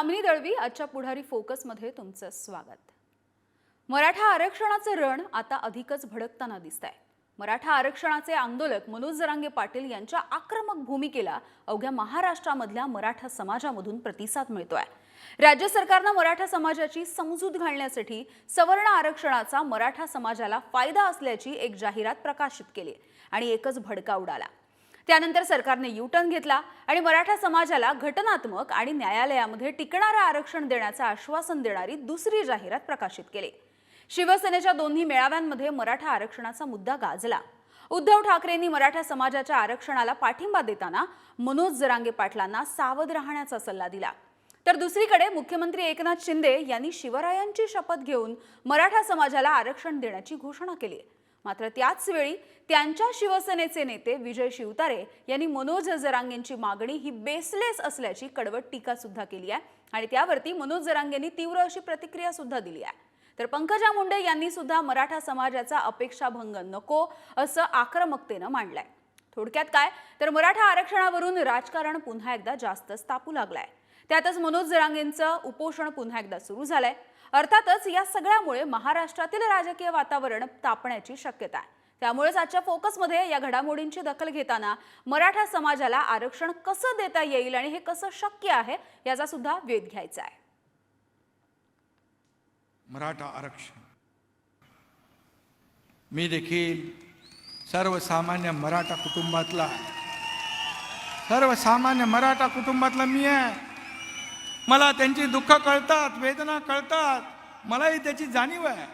कामिनी दळवी आजच्या पुढारी फोकसमध्ये तुमचं स्वागत। मराठा आरक्षणाचं रण आता अधिकच भडकताना दिसतंय। मराठा आरक्षणाचे आंदोलक मनोज जरांगे पाटील यांच्या आक्रमक भूमिकेला अवघ्या महाराष्ट्रामधल्या मराठा समाजामधून प्रतिसाद मिळतोय। राज्य सरकारने मराठा समाजाची समजूत घालण्यासाठी सवर्ण आरक्षणाचा मराठा समाजाला फायदा असल्याची एक जाहिरात प्रकाशित केली आणि एकच भडका उडाला। त्यानंतर सरकारने यू-टर्न घेतला आणि मराठा समाजाला घटनात्मक आणि न्यायालयामध्ये टिकणारे आरक्षण देण्याचे आश्वासन देणारी दुसरी जाहिरात प्रकाशित केली। शिवसेनेच्या दोन्ही मेळाव्यांमध्ये मराठा आरक्षणाचा मुद्दा गाजला। उद्धव ठाकरेंनी मराठा समाजाच्या आरक्षणाला पाठिंबा देताना मनोज जरांगे पाटलांना सावध राहण्याचा सल्ला दिला। तर दुसरीकडे मुख्यमंत्री एकनाथ शिंदे यांनी शिवरायांची शपथ घेऊन मराठा समाजाला आरक्षण देण्याची घोषणा केली। मात्र त्याच वेळी त्यांच्या शिवसेनेचे नेते विजय शिवतारे यांनी मनोज जरांगेंची मागणी ही बेसलेस असल्याची कडवट टीका सुद्धा केली आहे आणि त्यावरती मनोज जरांगेंनी तीव्र अशी प्रतिक्रिया सुद्धा दिली आहे। तर पंकजा मुंडे यांनी सुद्धा मराठा समाजाचा अपेक्षाभंग नको असं आक्रमकतेने मांडलंय। थोडक्यात काय तर मराठा आरक्षणावरून राजकारण पुन्हा एकदा जास्तच तापू लागलंय। त्यातच मनोज जरांगेंचं उपोषण पुन्हा एकदा सुरू झालंय। अर्थातच या सगळ्यामुळे महाराष्ट्रातील राजकीय वातावरण तापण्याची शक्यता आहे। त्यामुळेच आजच्या फोकसमध्ये या घडामोडींची दखल घेताना मराठा समाजाला आरक्षण कसं देता येईल आणि हे कसं शक्य आहे याचा सुद्धा वेध घ्यायचा आहे। मराठा आरक्षण मी देखील सर्वसामान्य मराठा कुटुंबातला मी आहे। मला त्यांची दुःख कळतात, वेदना कळतात, मलाही त्याची जाणीव आहे।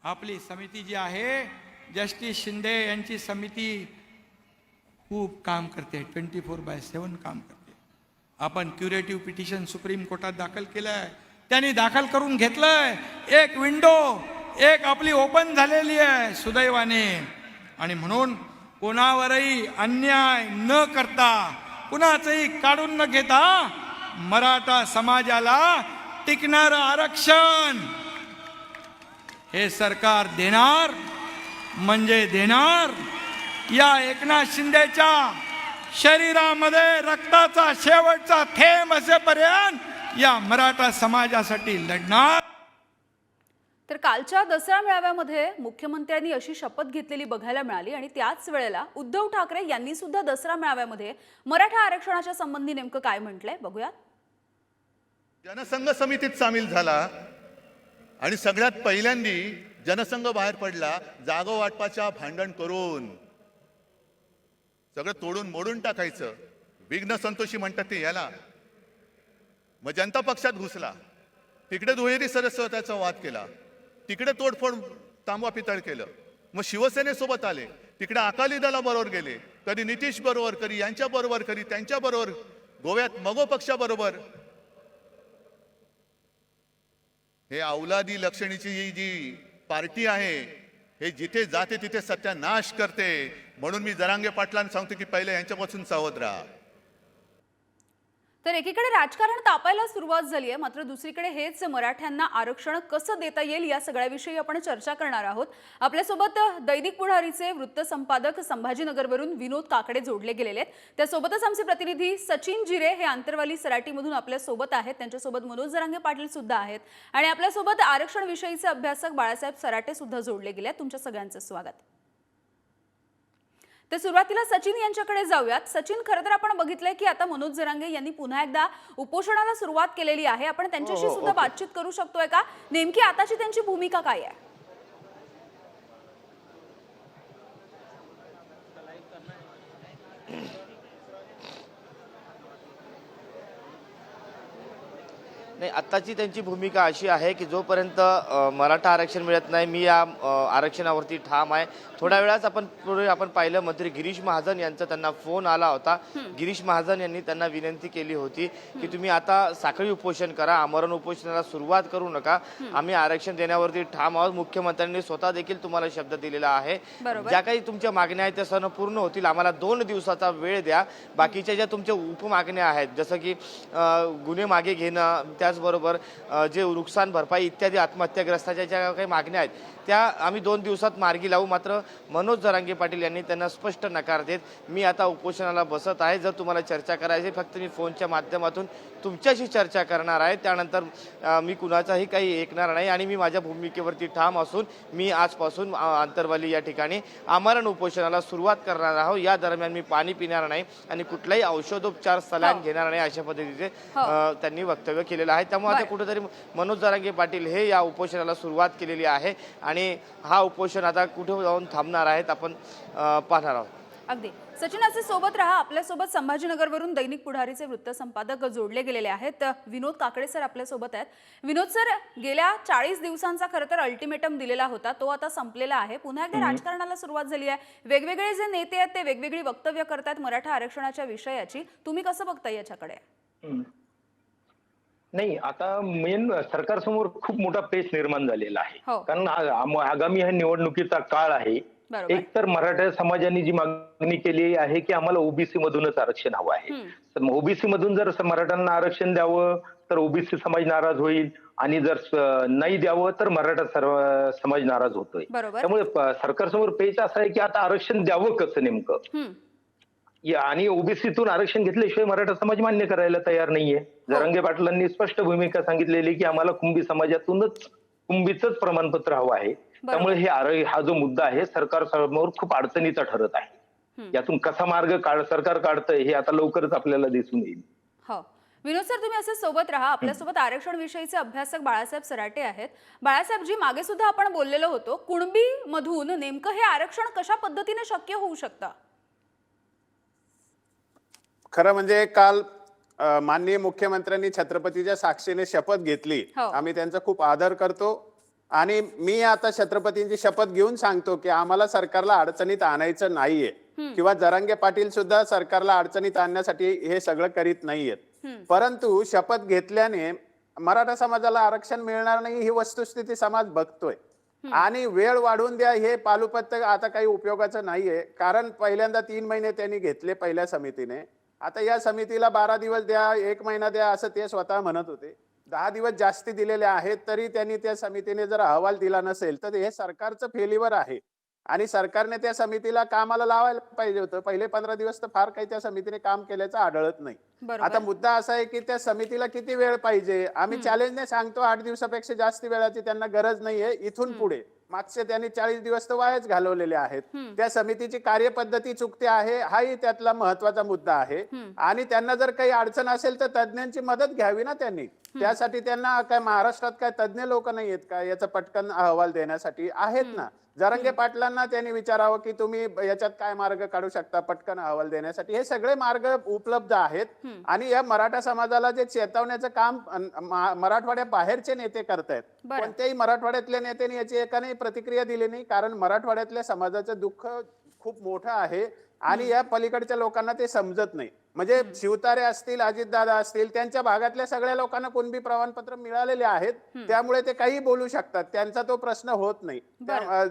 आपली समिती जी आहे जस्टिस शिंदे यांची समिती खूप काम करते, 24/7 काम करते। आपण क्युरेटिव्ह पिटिशन सुप्रीम कोर्टात दाखल केलंय, त्यांनी दाखल करून घेतलंय। एक विंडो आपली ओपन झालेली आहे सुदैवाने। आणि म्हणून कोणावरही अन्याय न करता, कुणाचंही काढून न घेता मराठा समाजाला टिकणारं आरक्षण हे सरकार देणार म्हणजे देणार। या एकनाथ शिंदेच्या शरीरामध्ये रक्ताचा शेवटचा थेंब असेपर्यंत या मराठा समाजासाठी लढणार। तर कालच्या दसरा मेळाव्यामध्ये मुख्यमंत्र्यांनी अशी शपथ घेतलेली बघायला मिळाली आणि त्याच वेळेला उद्धव ठाकरे यांनी सुद्धा दसरा मेळाव्यामध्ये मराठा आरक्षणाच्या संबंधी नेमकं काय म्हटलंय बघूया। जनसंघ समितीत सामील झाला आणि सगळ्यात पहिल्यांदी जनसंघ बाहेर पडला जागा वाटपाच्या भांडण करून सगळं तोडून मोडून टाकायचं। विघ्न संतोषी म्हणतात ते याला। मग जनता पक्षात घुसला, तिकडे दुहेरी सदस्यत्वाचा वाद केला, तिकडे तोडफोड तांबा पितळ केलं। मग शिवसेनेसोबत आले, तिकडे अकाली दलाबरोबर गेले, कधी नितीश बरोबर, कधी यांच्या बरोबर, कधी त्यांच्या बरोबर, गोव्यात मगो पक्षाबरोबर। हे अवलादी लक्षणीची जी पार्टी आहे हे जिथे जाते तिथे सत्यानाश करते। म्हणून मी जरांगे पाटलांना सांगतो की पहिले यांच्यापासून सावध राहा। तर एकीकडे राजकारण तापायला सुरुवात झाली आहे, मात्र दुसरीकडे हेच मराठ्यांना आरक्षण कसं देता येईल या सगळ्याविषयी आपण चर्चा करणार आहोत। आपल्यासोबत दैनिक पुढारीचे वृत्त संपादक संभाजीनगरवरून विनोद काकडे जोडले गेलेले आहेत। त्यासोबतच आमचे प्रतिनिधी सचिन जिरे हे आंतरवाली सराटीमधून आपल्यासोबत आहेत, त्यांच्यासोबत मनोज जरांगे पाटील सुद्धा आहेत आणि आपल्यासोबत आरक्षण विषयीचे अभ्यासक बाळासाहेब सराटे सुद्धा जोडले गेले आहेत। तुमच्या सगळ्यांचं स्वागत। तर सुरुवातीला सचिन यांच्याकडे जाऊयात। सचिन, खरं तर आपण बघितलंय की आता मनोज जरांगे यांनी पुन्हा एकदा उपोषणाला सुरुवात केलेली आहे। आपण त्यांच्याशी सुद्धा बातचीत करू शकतोय का? नेमकी आताची त्यांची भूमिका काय आहे? नाही, आत्ताची त्यांची भूमिका अशी आहे की जोपर्यंत मराठा आरक्षण मिळत नाही मी या आरक्षणावरती ठाम आहे। थोड्या वेळाच आपण पाहिलं मंत्री गिरीश महाजन यांचा त्यांना फोन आला होता। गिरीश महाजन यांनी त्यांना विनंती केली होती की तुम्ही आता साखळी उपोषण करा, आमरण उपोषणाला सुरुवात करू नका, आम्ही आरक्षण देण्यावरती ठाम आहोत। मुख्यमंत्र्यांनी स्वतः देखील तुम्हाला शब्द दिलेला आहे, ज्या काही तुमच्या मागण्या आहेत त्या सर्व पूर्ण होतील, आम्हाला 2 दिवसाचा वेळ द्या। बाकीच्या ज्या तुमच्या उपमागण्या आहेत जसं की गुन्हे मागे घेणं, त्याचबरोबर जे नुकसान भरपाई इत्यादी आत्महत्याग्रस्ताच्या ज्या काही मागण्या आहेत त्या आम्ही 2 दिवसात मार्गी लावू. मात्र मनोज जरांगे पाटील यांनी त्यांना स्पष्ट नकार देत मी आता उपोषणाला बसत आहे. जर तुम्हाला चर्चा करायची फक्त मी फोनच्या माध्यमातून तुमच्याशी चर्चा करणार आहे, त्यानंतर मी कुणाचाही काही ऐकणार नाही आणि मी माझ्या भूमिकेवरती ठाम असून मी आजपासून आंतरवाली या ठिकाणी आमरण उपोषणाला सुरुवात करणार आहोत. या दरम्यान मी पाणी पिणार नाही आणि कुठलाही औषधोपचार सलाईन घेणार नाही अशा पद्धतीचे त्यांनी वक्तव्य केलेलं आहे. त्यामुळे आता कुठेतरी मनोज जरांगे पाटील हे या उपोषणाला सुरुवात केलेली आहे आणि हा उपोषण आता कुठे जाऊन थांबणार आहेत आपण पाहणार आहोत. अगदी सचिन, असे सोबत राहा. आपल्यासोबत संभाजीनगरवरून दैनिक पुढारीचे वृत्त संपादक जोडले गेलेले आहेत. विनोद काकडे सर आपल्यासोबत आहेत. विनोद सर, गेल्या 40 दिवसांचा खरं तर अल्टिमेटम दिलेला होता, तो आता संपलेला आहे. पुन्हा एकदा राजकारणाला सुरुवात झाली आहे. वेगवेगळे जे नेते आहेत ते वेगवेगळी वक्तव्य करतात मराठा आरक्षणाच्या विषयाची. तुम्ही कसं बघताय याच्याकडे? नाही, आता मेन सरकारसमोर खूप मोठा पेच निर्माण झालेला आहे. हो. कारण आगामी हा निवडणुकीचा काळ आहे. बरोबर. एक तर मराठा समाजाने जी मागणी केली आहे की आम्हाला ओबीसी मधूनच आरक्षण हवं आहे. तर ओबीसी मधून जर मराठ्यांना आरक्षण द्यावं तर ओबीसी समाज नाराज होईल आणि जर नाही द्यावं तर मराठा समाज नाराज होतोय. बरोबर. त्यामुळे सरकारसमोर पेच असा आहे की आता आरक्षण द्यावं कसं नेमकं. आणि ओबीसीतून आरक्षण घेतल्याशिवाय मराठा समाज मान्य करायला तयार नाहीये. जरांगे पाटलांनी स्पष्ट भूमिका सांगितलेली की आम्हाला कुंभी समाजातूनच कुंभीचंच प्रमाणपत्र हवं आहे. त्यामुळे हा जो मुद्दा आहे सरकार समोर खूप अडचणीचा ठरत आहे. यातून कसा मार्ग सरकार काढतंय हे आता लवकरच आपल्याला दिसून येईल. हो, विनोद सर, तुम्ही असे सोबत राहा. आपल्यासोबत आरक्षण विषयीचे अभ्यासक बाळासाहेब सराटे आहेत. बाळासाहेब जी, मागे सुद्धा आपण बोललेलो होतो, कुणबी मधून नेमकं हे आरक्षण कशा पद्धतीने शक्य होऊ शकतं? खरं म्हणजे काल माननीय मुख्यमंत्र्यांनी छत्रपतीच्या साक्षीने शपथ घेतली. आम्ही त्यांचा खूप आदर करतो आणि मी आता छत्रपतींची शपथ घेऊन सांगतो की आम्हाला सरकारला अडचणीत आणायचं नाहीये किंवा जरांगे पाटील सुद्धा सरकारला अडचणीत आणण्यासाठी हे सगळं करीत नाहीयेत. परंतु शपथ घेतल्याने मराठा समाजाला आरक्षण मिळणार नाही ही वस्तुस्थिती समाज बघतोय आणि वेळ वाढवून द्या हे पालुपत्य आता काही उपयोगाचं नाहीये. कारण पहिल्यांदा 3 महिने त्यांनी घेतले पहिल्या समितीने. आता या समितीला 12 दिवस द्या, 1 महिना द्या असं ते स्वतः म्हणत होते. 10 दिवस जास्ती दिलेले आहेत तरी त्यांनी त्या समितीने जर अहवाल दिला नसेल तर हे सरकारचं फेल्युअर आहे आणि सरकारने त्या समितीला कामाला लावायला पाहिजे होतं. पहिले 15 दिवस तर फार काही त्या समितीने काम केल्याचं आढळत नाही. आता मुद्दा असा आहे की त्या समितीला किती वेळ पाहिजे. आम्ही चॅलेंजने सांगतो 8 दिवसापेक्षा जास्त वेळाची त्यांना गरज नाहीये. इथून पुढे मागचे त्यांनी 40 दिवस तर वायाच घालवलेले आहेत. त्या समितीची कार्यपद्धती चुकते आहे हाही त्यातला महत्वाचा मुद्दा आहे. आणि त्यांना जर काही अडचण असेल तर तज्ञांची मदत घ्यावी ना त्यांनी. त्यासाठी त्यांना काय महाराष्ट्रात काय तज्ञ लोक नाही आहेत का याचा पटकन अहवाल देण्यासाठी? आहेत ना. जरांगे पाटलांना त्यांनी विचारावं की तुम्ही याच्यात काय मार्ग काढू शकता पटकन अहवाल देण्यासाठी. हे सगळे मार्ग उपलब्ध आहेत आणि या मराठा समाजाला जे चेतवण्याचं काम मराठवाड्या बाहेरचे नेते करतायत. कोणत्याही मराठवाड्यातल्या नेत्यांनी याची एकाने प्रतिक्रिया दिली नाही. कारण मराठवाड्यातल्या समाजाचं दुःख खूप मोठं आहे आणि या पलीकडच्या लोकांना ते समजत नाही. म्हणजे शिवतारे असतील, अजितदादा असतील, त्यांच्या भागातल्या सगळ्या लोकांना कुणबी प्रमाणपत्र मिळालेले आहेत. त्यामुळे ते काही बोलू शकतात, त्यांचा तो प्रश्न होत नाही.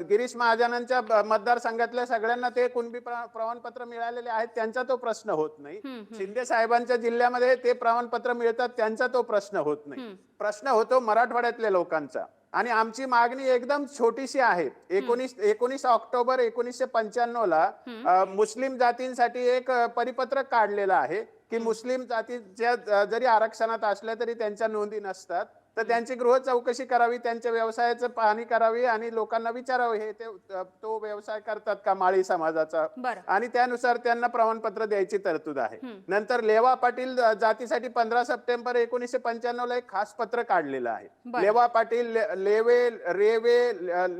गिरीश महाजनांच्या मतदारसंघातल्या सगळ्यांना ते कुणबी प्रमाणपत्र मिळालेले आहेत, त्यांचा तो प्रश्न होत नाही. शिंदे साहेबांच्या जिल्ह्यामध्ये ते प्रमाणपत्र मिळतात, त्यांचा तो प्रश्न होत नाही. प्रश्न होतो मराठवाड्यातल्या लोकांचा. आणि आमची मागणी एकदम छोटीशी आहे. 19 ऑक्टोबर 1995 ला मुस्लिम जातींसाठी एक परिपत्रक काढलेलं आहे की मुस्लिम जातीच्या जरी आरक्षणात असल्या तरी त्यांच्या नोंदी नसतात तर त्यांची गृह चौकशी करावी, त्यांच्या व्यवसायाचं पाहणी करावी आणि लोकांना विचारावं हे तो व्यवसाय करतात का माळी समाजाचा, आणि त्यानुसार त्यांना प्रमाणपत्र द्यायची तरतूद आहे. नंतर लेवा पाटील जातीसाठी 15 सप्टेंबर 1995 ला एक खास पत्र काढलेलं आहे. लेवा पाटील, लेवे, रेवे,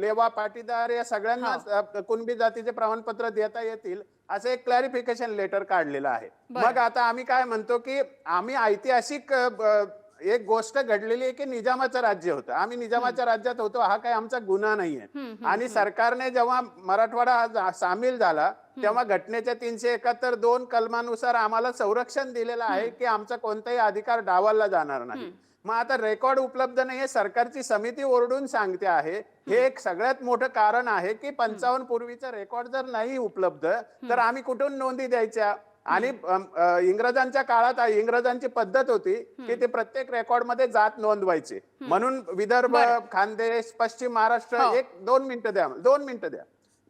लेवा पाटीदार या सगळ्यांना कुणबी जातीचे प्रमाणपत्र देता येतील असं एक क्लॅरिफिकेशन लेटर काढलेलं आहे. मग आता आम्ही काय म्हणतो की आम्ही ऐतिहासिक एक गोष्ट घडलेली आहे की निजामाचं राज्य होतं, आम्ही निजामाच्या राज्यात होतो, हा काही आमचा गुन्हा नाहीये. आणि सरकारने जेव्हा मराठवाडा सामील झाला तेव्हा घटनेच्या 371(2) कलमानुसार आम्हाला संरक्षण दिलेलं आहे की आमचा कोणताही अधिकार डावलला जाणार नाही. मग आता रेकॉर्ड उपलब्ध नाहीये, सरकारची समिती ओरडून सांगते आहे. हे एक सगळ्यात मोठं कारण आहे की 55 पूर्वीचा रेकॉर्ड जर नाही उपलब्ध तर आम्ही कुठून नोंदी द्यायच्या. आणि इंग्रजांच्या काळात इंग्रजांची पद्धत होती की ते प्रत्येक रेकॉर्ड मध्ये जात नोंदवायचे. म्हणून विदर्भ, खानदेश, पश्चिम महाराष्ट्र, 2 मिनिटं द्या, 2 मिनिटं द्या.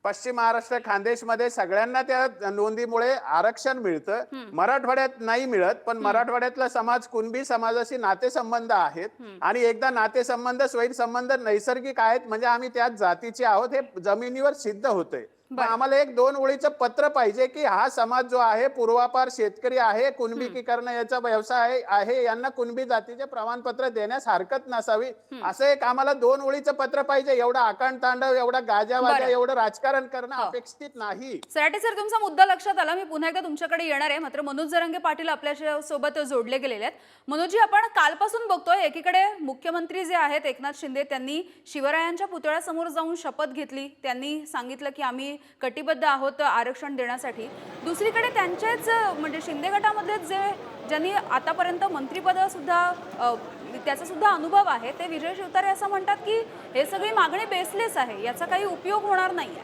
पश्चिम महाराष्ट्र, खानदेशमध्ये सगळ्यांना त्या नोंदीमुळे आरक्षण मिळतं. मराठवाड्यात नाही मिळत, पण मराठवाड्यातला समाज कुणबी समाजाशी नातेसंबंध आहेत आणि एकदा नातेसंबंध, स्वैरसंबंध नैसर्गिक आहेत म्हणजे आम्ही त्याच जातीचे आहोत हे जमिनीवर सिद्ध होतंय. आम्हाला 1-2 ओळीचं पत्र पाहिजे की हा समाज जो आहे पूर्वापार शेतकरी आहे, कुणबीकीकरण याचा व्यवसाय आहे, यांना कुणबी जातीचे प्रमाणपत्र देण्यास हरकत नसावी, असं एक आम्हाला 2 ओळीचं पत्र पाहिजे. एवढा आकांड तांडव, एवढा गाजावाजा, एवढं राजकारण करणं अपेक्षित नाही. सराटे सर, तुमचा मुद्दा लक्षात आला. मी पुन्हा एकदा तुमच्याकडे येणार आहे. मात्र मनोज जरांगे पाटील आपल्या सोबत जोडले गेलेले आहेत. मनोजजी, आपण कालपासून बघतोय एकीकडे मुख्यमंत्री जे आहेत एकनाथ शिंदे त्यांनी शिवरायांच्या पुतळ्यासमोर जाऊन शपथ घेतली. त्यांनी सांगितलं की आम्ही कटिबद्ध आहोत आरक्षण देण्यासाठी. दुसरीकडे त्यांचेच म्हणजे शिंदे गटामधले ज्यांनी आतापर्यंत मंत्रिपद सुद्धा त्याचा सुद्धा अनुभव आहे ते विजय शिवतारे असं म्हणतात की हे सगळी मागणी बेसलेस आहे, याचा काही उपयोग होणार नाहीये.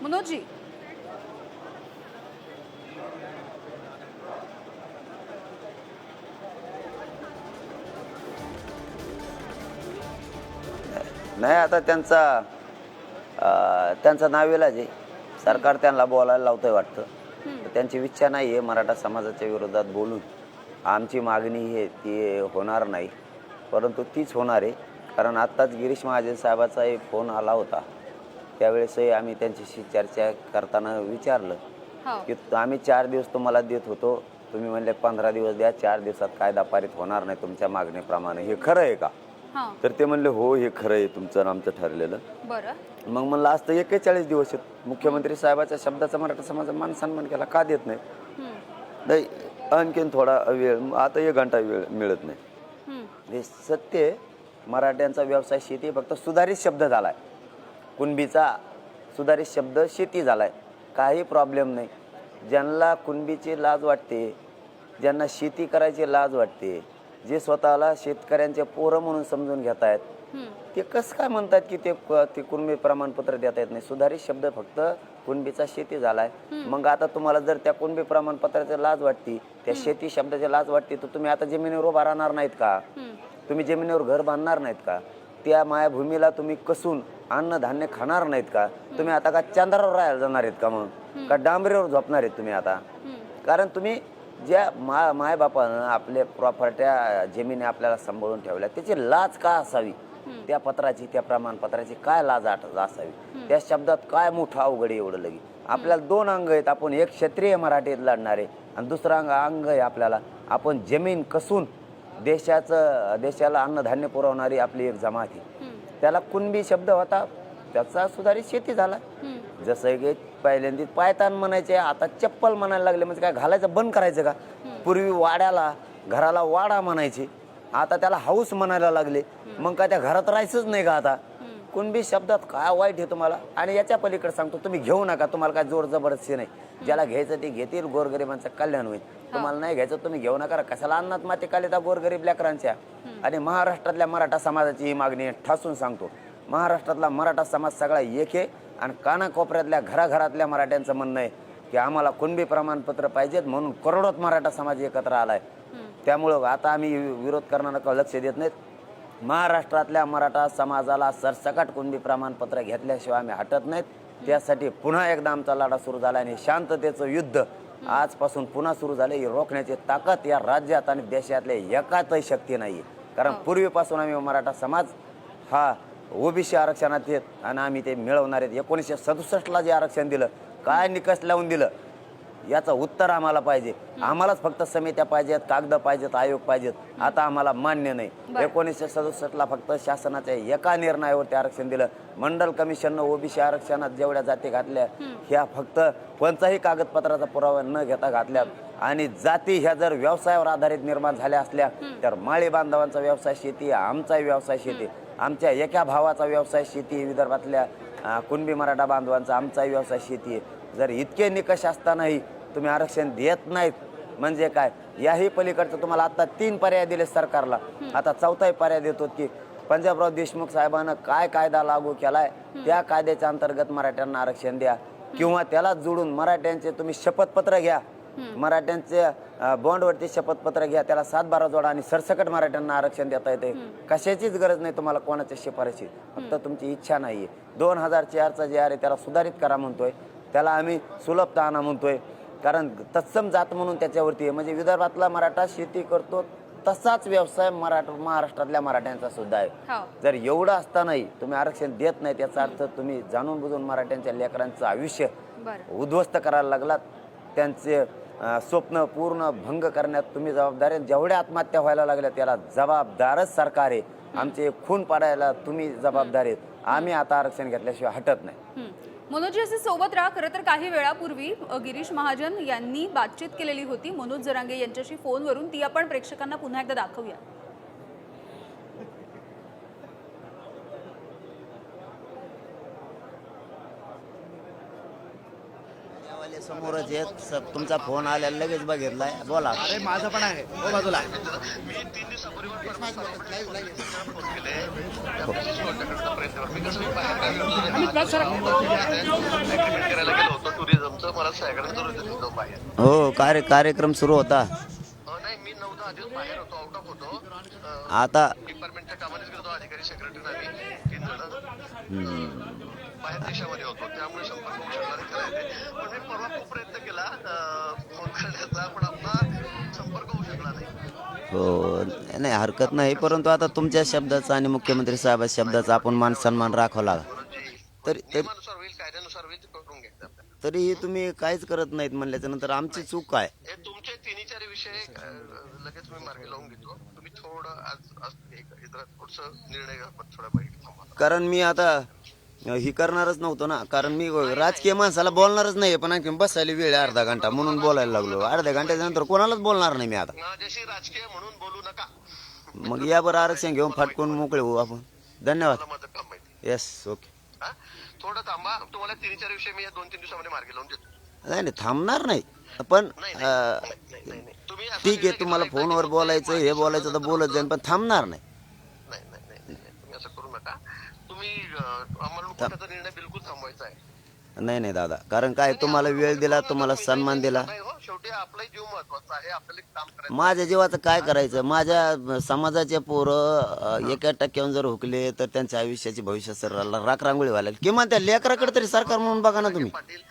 मनोजजी, नाही, आता त्यांचा नाविलाज आहे. सरकार त्यांना बोलायला लावतंय वाटतं. त्यांची इच्छा नाही आहे मराठा समाजाच्या विरोधात बोलून. आमची मागणी आहे ती होणार नाही, परंतु तीच होणार आहे. कारण आत्ताच गिरीश महाजन साहेबाचा एक फोन आला होता. त्यावेळेसही आम्ही त्यांच्याशी चर्चा करताना विचारलं की आम्ही 4 दिवस तुम्हाला देत होतो, तुम्ही म्हणले 15 दिवस द्या, 4 दिवसात कायदा पारित होणार नाही तुमच्या मागणीप्रमाणे, हे खरं आहे का? तर ते म्हणले हो, हे खरं आहे तुमचं आणि आमचं ठरलेलं. मग म्हणलं असतं 41 दिवस आहेत. मुख्यमंत्री साहेबाच्या शब्दाचा मराठा समाज मान सन्मान केला का देत नाही? आणखीन थोडा वेळ, आता 1 घंटा वेळ मिळत नाही. हे सत्य. मराठ्यांचा व्यवसाय शेती फक्त सुधारित शब्द झालाय. कुणबीचा सुधारित शब्द शेती झालाय. काही प्रॉब्लेम नाही. ज्यांना कुणबीची लाज वाटते, ज्यांना शेती करायची लाज वाटते, जे स्वतःला शेतकऱ्यांचे पोरं म्हणून समजून घेत आहेत, ते कसं काय म्हणतात की ते कुणबी प्रमाणपत्र देता येत नाही? सुधारित शब्द फक्त कुणबीचा शेती झालाय. मग आता तुम्हाला जर त्या कुणबी प्रमाणपत्राची लाज वाटते, त्या शेती शब्दाची लाज वाटते, तर तुम्ही आता जमिनीवर उभा राहणार नाहीत का? तुम्ही जमिनीवर घर बांधणार नाहीत का? त्या मायाभूमीला तुम्ही कसून अन्नधान्य खाणार नाहीत का? तुम्ही आता का चंद्रावर राहायला जाणार आहेत का? मग का डांबरीवर झोपणार आहेत तुम्ही आता? कारण तुम्ही ज्या मायबापानं आपल्या प्रॉपर्ट्या जमिनी आपल्याला सांभाळून ठेवल्या, त्याची लाज का असावी? त्या पत्राची, त्या प्रमाणपत्राची काय लाज असावी? त्या शब्दात काय मोठं अवघड आहे एवढं लगी? आपल्याला 2 अंग आहेत. आपण एक क्षत्रिय मराठीत लढणारे आणि दुसरं अंग आहे आपल्याला आपण जमीन कसून देशाला अन्नधान्य पुरवणारी आपली एक जमाती. त्याला कुणबी शब्द होता, त्याचा सुधारित शेती झाला. जसं की पहिल्यांदा पायतान म्हणायचे, आता चप्पल म्हणायला लागले. म्हणजे काय घालायचं बंद करायचं का? पूर्वी वाड्याला, घराला वाडा म्हणायचे, आता त्याला हाऊस म्हणायला लागले. मग काय त्या घरात राहायचंच नाही का आता? कुणबी शब्दात काय वाईट आहे तुम्हाला? आणि याच्या पलीकडे सांगतो, तुम्ही घेऊ नका. तुम्हाला काय जोर जबरदस्ती नाही. ज्याला घ्यायचं ते घेतील, गोरगरिबांचं कल्याण होईल. तुम्हाला नाही घ्यायचं तुम्ही घेऊ नका. कशाला अन्नात माती कालिदा गोरगरीब लेकरांच्या? आणि महाराष्ट्रातल्या मराठा समाजाची ही मागणी ठासून सांगतो. महाराष्ट्रातला मराठा समाज सगळा एक आहे आणि कानाकोपऱ्यातल्या घराघरातल्या मराठ्यांचं म्हणणं आहे की आम्हाला कुणबी प्रमाणपत्र पाहिजेत, म्हणून करोडोत मराठा समाज एकत्र आलाय. त्यामुळं आता आम्ही विरोध करणारा लक्ष देत नाहीत. महाराष्ट्रातल्या मराठा समाजाला सरसकट कुणबी प्रमाणपत्र घेतल्याशिवाय आम्ही हटत नाहीत. त्यासाठी पुन्हा एकदा आमचा लढा सुरू झाला आणि शांततेचं युद्ध आजपासून पुन्हा सुरू झाले. ही रोखण्याची ताकद या राज्यात आणि देशातल्या एकातही शक्ती नाही. कारण पूर्वीपासून आम्ही मराठा समाज हा ओबीसी आरक्षणात येत आणि आम्ही ते मिळवणार आहेत. 1967ला जे आरक्षण दिलं, काय निकष लावून दिलं, याचं उत्तर आम्हाला पाहिजे. आम्हालाच फक्त समित्या पाहिजेत, कागद पाहिजेत, आयोग पाहिजेत. आता आम्हाला मान्य नाही. 1967ला फक्त शासनाच्या एका निर्णयावरती आरक्षण दिलं. मंडल कमिशननं ओबीसी आरक्षणात जेवढ्या जाती घातल्या, ह्या फक्त कोणताही कागदपत्राचा पुरावा न घेता घातल्यात. आणि जाती ह्या जर व्यवसायावर आधारित निर्माण झाल्या असल्या तर माळी बांधवांचा व्यवसाय शेती, आमचाही व्यवसाय शेती, आमच्या एका भावाचा व्यवसाय शेती, विदर्भातल्या कुणबी मराठा बांधवांचा आमचाही व्यवसाय शेती आहे. जर इतके निकष असतानाही तुम्ही आरक्षण देत नाहीत म्हणजे काय? याही पलीकडचं तुम्हाला आता 3 पर्याय दिले सरकारला. आता 4थाही पर्याय देतो की पंजाबराव देशमुख साहेबांना काय कायदा लागू केलाय त्या कायद्याच्या अंतर्गत मराठ्यांना आरक्षण द्या. किंवा त्याला जोडून मराठ्यांचे तुम्ही शपथपत्र घ्या, मराठ्यांचे बॉन्डवरती शपथपत्र घ्या, त्याला 7-12 जोडा आणि सरसकट मराठ्यांना आरक्षण देता येते. कशाचीच गरज नाही तुम्हाला कोणाच्या शिफारशी, फक्त तुमची इच्छा नाहीये. 2004चा जे आहे त्याला सुधारित करा म्हणतोय, त्याला आम्ही सुलभता आणा म्हणतोय, कारण तत्सम जात म्हणून त्याच्यावरती आहे. म्हणजे विदर्भातला मराठा शेती करतो तसाच व्यवसाय महाराष्ट्रातल्या मराठ्यांचा सुद्धा आहे. जर एवढं असतानाही तुम्ही आरक्षण देत नाही, त्याचा अर्थ तुम्ही जाणून बुजून मराठ्यांच्या लेकरांचं आयुष्य उद्ध्वस्त करायला लागलात. त्यांचे स्वप्न पूर्ण भंग करण्यात तुम्ही जबाबदार आहे. जेवढ्या आत्महत्या व्हायला लागल्या त्याला जबाबदारच सरकार आहे. आमचे खून पाडायला तुम्ही जबाबदार आहेत. आम्ही आता आरक्षण घेतल्याशिवाय हटत नाही. मनोजी असे सोबत राहा. खरं तर काही वेळापूर्वी गिरीश महाजन यांनी बातचीत केलेली होती मनोज जरांगे यांच्याशी फोनवरून, ती आपण प्रेक्षकांना पुन्हा एकदा दाखवूया. समोरच येत तुमचा फोन आलेला लगेच बघितलाय. बोला. अरे माझं पण आहे, हो बाजूला. हो, कार्यक्रम सुरू होता. मी 9-10 दिवस बाहेर होतो, आउट ऑफ होतो. आता डिपार्टमेंटच्या कामानेच गेलो, अधिकारी सेक्रेटरी आम्ही 3 जण बाहेर देशामध्ये होतो, त्यामुळे संपर्क होऊ शकला नाही करायचे. पण मी परवा खूप प्रयत्न केला फोन करण्याचा, पण आपला संपर्क होऊ शकला नाही. हो, नाही हरकत नाही, परंतु आता तुमच्या शब्दाचा आणि मुख्यमंत्री साहेबाच्या शब्दाचा आपण मान सन्मान राखावा लागला. नियमानुसार होईल, कायद्यानुसार होईल, ते करून घ्यायचं आपल्याला. तरीही तुम्ही काहीच करत नाहीत म्हणल्याच्या नंतर आमची चूक काय? हे तुमचे 3-4 विषय लगेच मी मार्गी लावून घेतो. तुम्ही थोडं आज थोडस निर्णय घ्या, पण थोडा बैठ थांबा. कारण मी आता ही करणारच नव्हतो ना, कारण मी राजकीय माणसाला बोलणारच नाही, पण आणखी बसायला वेळ अर्धा घंटा म्हणून बोलायला लागलो. अर्ध्या घंट्याच्या नंतर कोणालाच बोलणार नाही मी आता. माझ्याशी राजकीय म्हणून बोलू नका. मग या बरं आरक्षण घेऊन फाटकून मोकळे होऊ आपण. धन्यवाद. मला माझं काम माहिती. Yes, okay. हा? थोडं थांबा, तुम्हाला 3-4 विषय मी या 2-3 दिवसामध्ये मार्गी लावून देतो. नाही नाही, थांबणार नाही, पण तुम्ही असं ठीक आहे, निर्णय तुम्हाला घेतला फोनवर की बोलायचं हे बोलायचं तर बोलत जाईन, पण थांबणार नाही. तुम्ही असं करू नका. तुम्ही आम्हाला कोर्टाचा निर्णय बिलकुल थांबवायचा आहे. नाही दादा, कारण काय तुम्हाला वेळ दिला, तुम्हाला सन्मान दिला. नाही हो, शेवटी आपला जीव महत्वाचा आहे, आपल्याला एक काम करायचं. माझ्या जीवाचं काय करायचं? माझ्या समाजाचे पोरं 1% जर हुकले तर त्यांच्या आयुष्याची भविष्य सरला राख रांगोळी व्हायला, किंवा त्या लेकराकडे तरी सरकार म्हणून बघा ना तुम्ही. पाटील,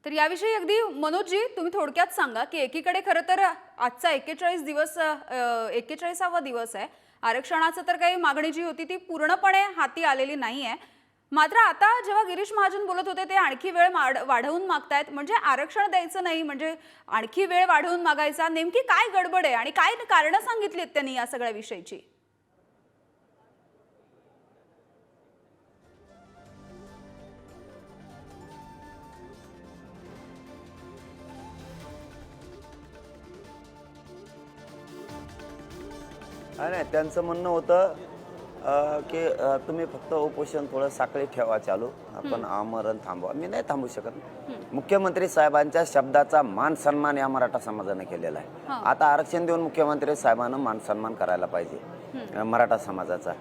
तर याविषयी अगदी मनोजजी तुम्ही थोडक्यात सांगा की एकीकडे खरं तर आजचा 41वा दिवस आहे. आरक्षणाचं तर काही मागणी जी होती ती पूर्णपणे हाती आलेली नाही आहे. मात्र आता जेव्हा गिरीश महाजन बोलत होते ते आणखी वेळ वाढवून मागतायत, म्हणजे आरक्षण द्यायचं नाही म्हणजे आणखी वेळ वाढवून मागायचा, नेमकी काय गडबड आहे आणि काय कारणं सांगितलीत त्यांनी या सगळ्या विषयीची? नाही, त्यांचं म्हणणं होतं की तुम्ही फक्त उपोषण थोडं साखळी ठेवा चालू, आपण आमरण थांबवा. मी नाही थांबू शकत. मुख्यमंत्री साहेबांच्या शब्दाचा मान सन्मान या मराठा समाजाने केलेला आहे. आता आरक्षण देऊन मुख्यमंत्री साहेबांना मान सन्मान करायला पाहिजे मराठा समाजाचा.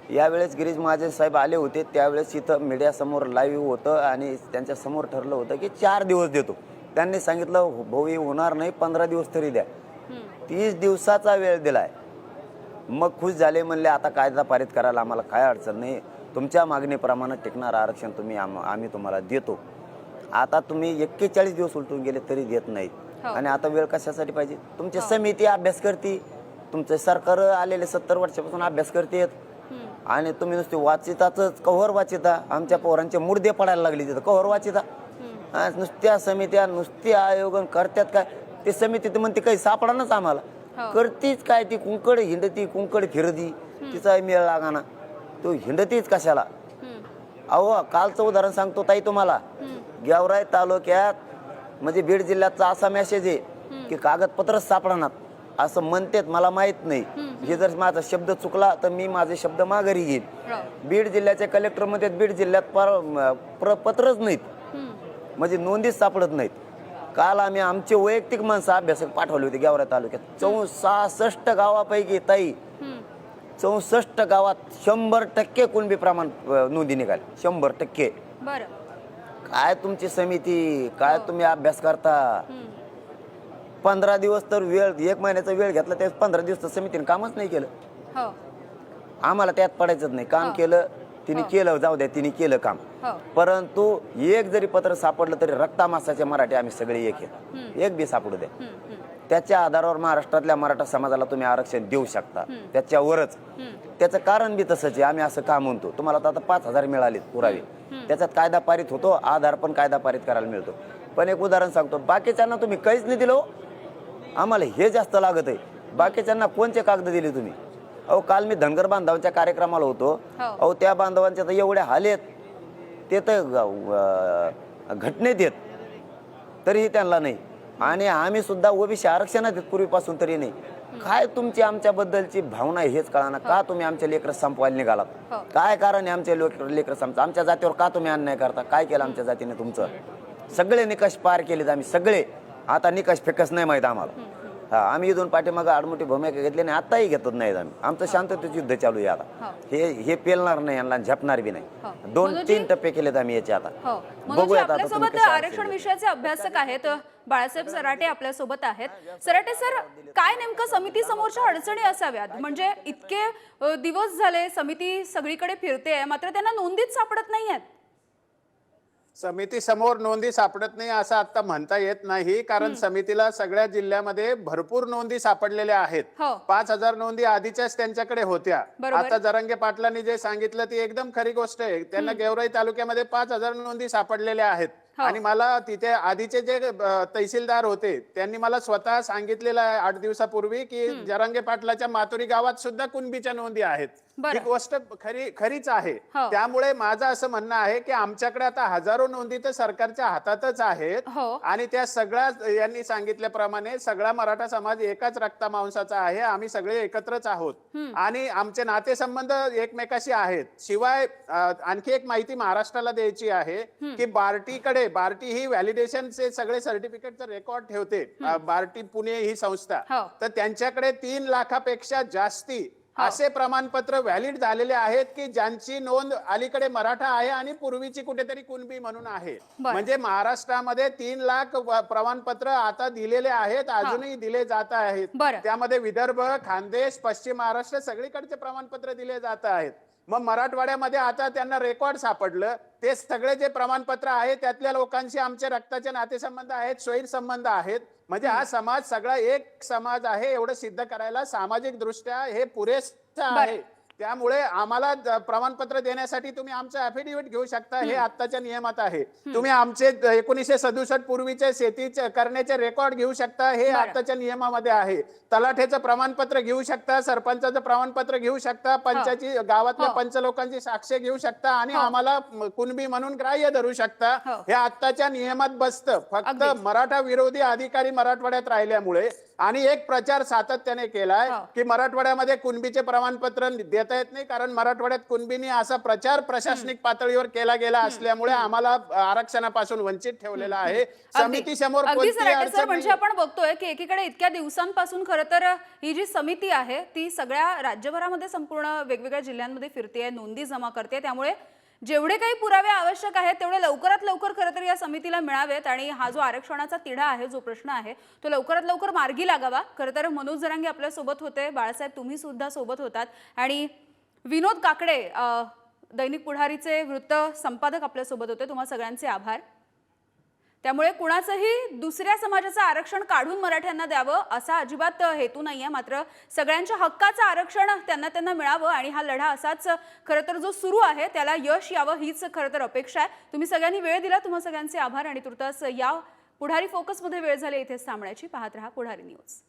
यावेळेस गिरीश महाजन साहेब आले होते, त्यावेळेस इथं मीडियासमोर लाईव्ह होतं आणि त्यांच्या समोर ठरलं होतं की 4 दिवस देतो. त्यांनी सांगितलं भाऊ हे होणार नाही, 15 दिवस तरी द्या. 30 दिवसाचा वेळ दिलाय. मग खुश झाले, म्हणले आता कायदा पारित करायला आम्हाला काय अडचण नाही, तुमच्या मागणीप्रमाणे टिकणारं आरक्षण तुम्ही आम्ही तुम्हाला देतो. आता तुम्ही 41 दिवस उलटून गेले तरी देत नाहीत. आणि आता वेळ कशासाठी पाहिजे? तुमची समिती अभ्यास करते, तुमचे सरकार आलेले 70 वर्षापासून अभ्यास करतेत, आणि तुम्ही नुसते वाचिताच कव्हर वाचिता. आमच्या पोरांचे मुर्दे पडायला लागले तिथं कव्हर वाचिता. नुसत्या समित्या नुसती आयोजन करतात काय? ते समिती तर म्हणते काही सापडानच आम्हाला, करतीच काय? ती कुंकड हिंडती, कुंकड फिरती, तिचा मेळ लागाना, तो हिंडतीच कशाला? अहो कालचं उदाहरण सांगतो ताई तुम्हाला. गेवराई तालुक्यात म्हणजे बीड जिल्ह्याचा असा मेसेज आहे की कागदपत्र सापडणार असं म्हणतात, मला माहित नाही. हे जर माझा शब्द चुकला तर मी माझे शब्द माघारी घेईन. बीड जिल्ह्याच्या कलेक्टर मध्ये बीड जिल्ह्यात पत्रच नाहीत, म्हणजे नोंदीच सापडत नाहीत. काल आम्ही आमचे वैयक्तिक माणसं अभ्यासक पाठवले होते गेवराई तालुक्यात. 66 गावापैकी ताई 64 गावात 100% कुणबी प्रमाण नोंदी निघाली. 100%. काय तुमची समिती, काय तुम्ही अभ्यास करता? 15 दिवस तर वेळ, 1 महिन्याचा वेळ घेतला, त्या 15 दिवस तर समितीने कामच नाही केलं. हो आम्हाला त्यात पडायचंच नाही. काम केलं तिने, केलं जाऊ द्या, तिने केलं काम. परंतु एक जरी पत्र सापडलं तरी रक्तामासाचे मराठी आम्ही सगळे एक आहेत, एक बी सापडू द्या. त्याच्या आधारावर महाराष्ट्रातल्या मराठा समाजाला तुम्ही आरक्षण देऊ शकता, त्याच्यावरच. त्याचं कारण बी तसंच आहे. आम्ही असं का म्हणतो, तुम्हाला तर आता 5,000 मिळालेत पुरावे, त्याच्यात कायदा पारित होतो, आधार पण कायदा पारित करायला मिळतो. पण एक उदाहरण सांगतो, बाकीच्यांना तुम्ही काहीच नाही दिलं. आम्हाला हे जास्त लागत आहे. बाकीच्यांना कोणते कागद दिले तुम्ही? अहो, काल मी धनगर बांधवांच्या कार्यक्रमाला होतो. अहो, त्या बांधवांचे तर एवढे हाल आहेत, ते तर घटनेत येत तरीही त्यांना नाही. आणि आम्ही सुद्धा ओबीसी आरक्षणात आहेत पूर्वीपासून, तरी नाही. काय तुमची आमच्याबद्दलची भावना हेच कळाना. का तुम्ही आमच्या लेकरं संपवायला निघालात? काय कारण आहे आमच्या लेकरं संपता? आमच्या जातीवर का तुम्ही अन्याय करता? काय केलं आमच्या जातीने तुमचं? सगळे निकष पार केलेत आम्ही सगळे. आता निकष फेकच नाही माहित आम्हाला. आम्ही इथून पाठीमागं आडमोठी भूमिका घेतली नाही, आताही घेतच नाहीत आम्ही. आमचं शांततेचं युद्ध चालू आहे आता. हे पेलणार नाही, यांना झेपणार बी नाही. 2-3 टप्पे केलेत आम्ही याचे आता. बघूयात आता तुम्ही आपल्यासोबत आरक्षण विषयाचे अभ्यासक आहेत बाळासाहेब सराटे आपल्यासोबत आहेत. सराटे सर, काय नेमकं समिती समोरच्या अडचणी असाव्यात? म्हणजे इतके दिवस झाले समिती सगळीकडे फिरते, मात्र त्यांना नोंदीच सापडत नाहीयेत. समिती समोर नोंदी सापडत नाही असं आता म्हणता येत नाही, कारण समितीला सगळ्या जिल्ह्यामध्ये भरपूर नोंदी सापडलेल्या आहेत. 5,000 नोंदी आधीच्याच त्यांच्याकडे होत्या. आता जरांगे पाटलांनी जे सांगितलं ती एकदम खरी गोष्ट आहे. त्यांना गेवराई तालुक्यामध्ये 5,000 नोंदी सापडलेल्या आहेत. आणि मला तिथे आधीचे जे तहसीलदार होते त्यांनी मला स्वतः सांगितलेलं आहे 8 दिवसापूर्वी की जरांगे पाटलाच्या मातुरी गावात सुद्धा कुणबीच्या नोंदी आहेत. ही गोष्ट खरीच आहे. त्यामुळे माझं असं म्हणणं आहे की आमच्याकडे आता हजारो नोंदी तर सरकारच्या हातातच आहेत. आणि त्या सगळ्या, यांनी सांगितल्याप्रमाणे सगळा मराठा समाज एकाच रक्तामांसाचा आहे. आम्ही सगळे एकत्रच आहोत आणि आमचे नातेसंबंध एकमेकाशी आहेत. शिवाय आणखी एक माहिती महाराष्ट्राला द्यायची आहे की बार्टी ही व्हॅलिडेशनचे सगळे सर्टिफिकेटचं रेकॉर्ड ठेवते. बार्टी पुणे ही संस्था, तर त्यांच्याकडे 3 लाखापेक्षा जास्ती असे प्रमाणपत्र व्हॅलिड झालेले आहेत की ज्यांची नोंद अलीकडे मराठा आहे आणि पूर्वीची कुठेतरी कुणबी म्हणून आहे. म्हणजे महाराष्ट्रामध्ये 3 लाख प्रमाणपत्र आता दिलेले आहेत, अजूनही दिले जात आहेत. त्यामध्ये विदर्भ, खानदेश, पश्चिम महाराष्ट्र सगळीकडचे प्रमाणपत्र दिले जात आहेत. मग मराठवाड्यामध्ये आता त्यांना रेकॉर्ड सापडलं. ते सगळे जे प्रमाणपत्र आहेत त्यातल्या लोकांशी आमचे रक्ताचे नातेसंबंध आहेत, स्वैर संबंध आहेत. म्हणजे हा समाज सगळा एक समाज आहे एवढं सिद्ध करायला सामाजिक दृष्ट्या हे पुरेसं आहे. त्यामुळे आम्हाला प्रमाणपत्र देण्यासाठी तुम्ही आमचं ॲफिडेव्हिट घेऊ शकता, हे आत्ताच्या नियमात आहे. तुम्ही आमचे 1967 पूर्वीचे शेती करण्याचे रेकॉर्ड घेऊ शकता, हे आत्ताच्या नियमामध्ये आहे. तलाठ्याचं प्रमाणपत्र घेऊ शकता, सरपंचाचं प्रमाणपत्र घेऊ शकता, पंचाची गावातल्या पंच लोकांची साक्ष घेऊ शकता आणि आम्हाला कुणबी म्हणून ग्राह्य धरू शकता. हे आत्ताच्या नियमात बसतं. फक्त मराठा विरोधी अधिकारी मराठवाड्यात राहिल्यामुळे आणि एक प्रचार सातत्याने केलाय की मराठवाड्यामध्ये कुणबीचे प्रमाणपत्र देता येत नाही, कारण मराठवाड्यात कुणबीनी असा प्रचार प्रशासनिक पातळीवर केला गेला असल्यामुळे आम्हाला आरक्षणापासून वंचित ठेवलेला आहे. समिती समोर म्हणजे आपण बघतोय की एकीकडे इतक्या दिवसांपासून खरं तर ही जी समिती आहे ती सगळ्या राज्यभरामध्ये संपूर्ण वेगवेगळ्या जिल्ह्यांमध्ये फिरते, नोंदी जमा करते. त्यामुळे जेवढे काही पुरावे आवश्यक आहेत तेवढे लवकरात लवकर खरं तर या समितीला मिळावेत आणि हा जो आरक्षणाचा तिढा आहे, जो प्रश्न आहे, तो लवकरात लवकर मार्गी लागावा. खरं तर मनोज जरांगे आपल्या सोबत होते, बाळासाहेब तुम्ही सुद्धा सोबत होतात आणि विनोद काकडे दैनिक पुढारीचे वृत्त संपादक आपल्या सोबत होते. तुम्हा सगळ्यांचे आभार. त्यामुळे कुणाचंही दुसऱ्या समाजाचं आरक्षण काढून मराठ्यांना द्यावं असा अजिबात हेतू नाहीये, मात्र सगळ्यांच्या हक्काचं आरक्षण त्यांना मिळावं आणि हा लढा असाच खरं तर जो सुरू आहे त्याला यश यावं हीच खरं तर अपेक्षा आहे. तुम्ही सगळ्यांनी वेळ दिला, तुम्हा सगळ्यांचे आभार आणि तुर्तास या पुढारी फोकसमध्ये वेळ झाली इथेच थांबण्याची. पाहत रहा पुढारी न्यूज.